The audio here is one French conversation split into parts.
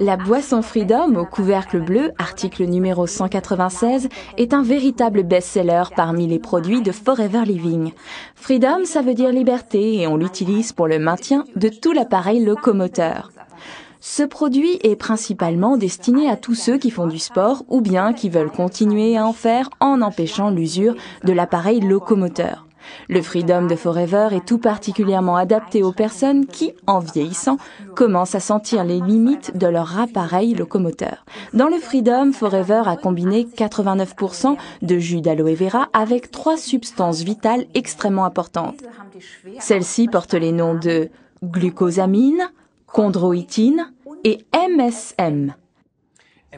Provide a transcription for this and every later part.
La boisson Freedom au couvercle bleu, article numéro 196, est un véritable best-seller parmi les produits de Forever Living. Freedom, ça veut dire liberté et on l'utilise pour le maintien de tout l'appareil locomoteur. Ce produit est principalement destiné à tous ceux qui font du sport ou bien qui veulent continuer à en faire en empêchant l'usure de l'appareil locomoteur. Le Freedom de Forever est tout particulièrement adapté aux personnes qui, en vieillissant, commencent à sentir les limites de leur appareil locomoteur. Dans le Freedom, Forever a combiné 89% de jus d'aloe vera avec 3 substances vitales extrêmement importantes. Celles-ci portent les noms de glucosamine, chondroïtine et MSM.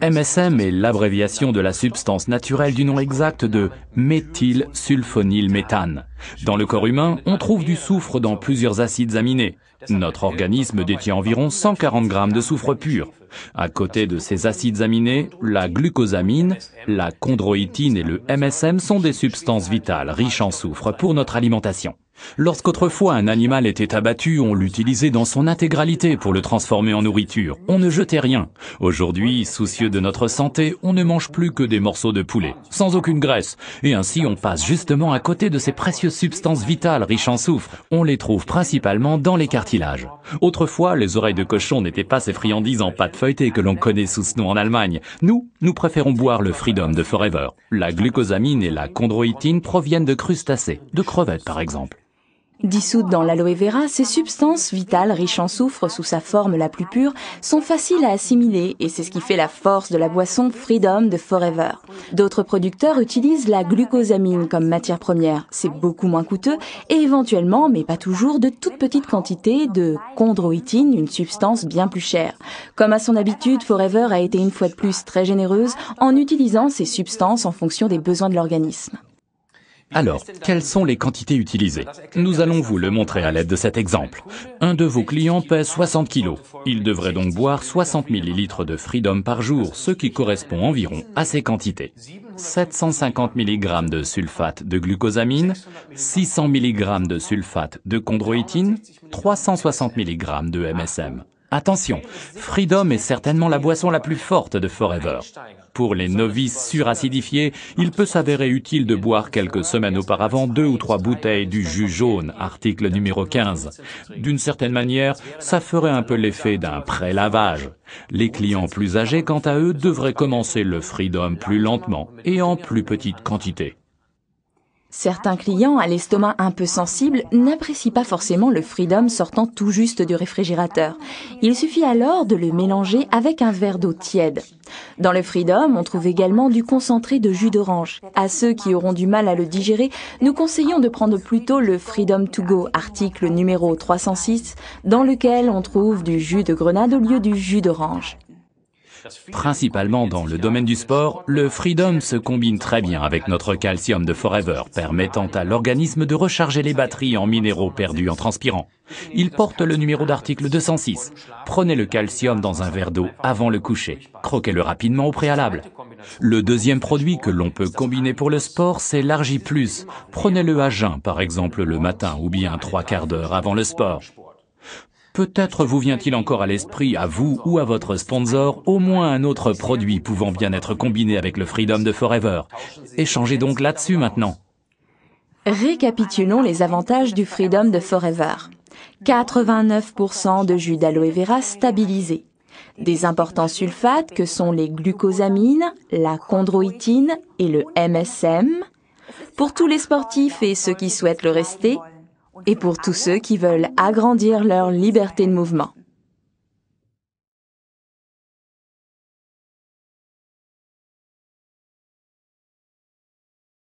MSM est l'abréviation de la substance naturelle du nom exact de méthylsulfonylméthane. Dans le corps humain, on trouve du soufre dans plusieurs acides aminés. Notre organisme détient environ 140 grammes de soufre pur. À côté de ces acides aminés, la glucosamine, la chondroïtine et le MSM sont des substances vitales riches en soufre pour notre alimentation. Lorsqu'autrefois un animal était abattu, on l'utilisait dans son intégralité pour le transformer en nourriture. On ne jetait rien. Aujourd'hui, soucieux de notre santé, on ne mange plus que des morceaux de poulet, sans aucune graisse. Et ainsi, on passe justement à côté de ces précieuses substances vitales riches en soufre. On les trouve principalement dans les cartilages. Autrefois, les oreilles de cochon n'étaient pas ces friandises en pâte feuilletée que l'on connaît sous ce nom en Allemagne. Nous préférons boire le Freedom de Forever. La glucosamine et la chondroïtine proviennent de crustacés, de crevettes par exemple. Dissoutes dans l'aloe vera, ces substances vitales riches en soufre sous sa forme la plus pure sont faciles à assimiler et c'est ce qui fait la force de la boisson Freedom de Forever. D'autres producteurs utilisent la glucosamine comme matière première. C'est beaucoup moins coûteux et éventuellement, mais pas toujours, de toutes petites quantités de chondroïtine, une substance bien plus chère. Comme à son habitude, Forever a été une fois de plus très généreuse en utilisant ces substances en fonction des besoins de l'organisme. Alors, quelles sont les quantités utilisées? Nous allons vous le montrer à l'aide de cet exemple. Un de vos clients pèse 60 kg. Il devrait donc boire 60 ml de Freedom par jour, ce qui correspond environ à ces quantités. 750 mg de sulfate de glucosamine, 600 mg de sulfate de chondroïtine, 360 mg de MSM. Attention, Freedom est certainement la boisson la plus forte de Forever. Pour les novices suracidifiés, il peut s'avérer utile de boire quelques semaines auparavant 2 ou 3 bouteilles du jus jaune, article numéro 15. D'une certaine manière, ça ferait un peu l'effet d'un pré-lavage. Les clients plus âgés, quant à eux, devraient commencer le Freedom plus lentement et en plus petite quantité. Certains clients à l'estomac un peu sensible n'apprécient pas forcément le Freedom sortant tout juste du réfrigérateur. Il suffit alors de le mélanger avec un verre d'eau tiède. Dans le Freedom, on trouve également du concentré de jus d'orange. À ceux qui auront du mal à le digérer, nous conseillons de prendre plutôt le Freedom to go, article numéro 306, dans lequel on trouve du jus de grenade au lieu du jus d'orange. Principalement dans le domaine du sport, le Freedom se combine très bien avec notre calcium de Forever, permettant à l'organisme de recharger les batteries en minéraux perdus en transpirant. Il porte le numéro d'article 206. Prenez le calcium dans un verre d'eau avant le coucher. Croquez-le rapidement au préalable. Le deuxième produit que l'on peut combiner pour le sport, c'est l'Argi+. Prenez-le à jeun, par exemple le matin ou bien 3/4 d'heure avant le sport. Peut-être vous vient-il encore à l'esprit, à vous ou à votre sponsor, au moins un autre produit pouvant bien être combiné avec le Freedom de Forever. Échangez donc là-dessus maintenant. Récapitulons les avantages du Freedom de Forever. 89% de jus d'aloe vera stabilisé. Des importants sulfates que sont les glucosamines, la chondroïtine et le MSM. Pour tous les sportifs et ceux qui souhaitent le rester. Et pour tous ceux qui veulent agrandir leur liberté de mouvement.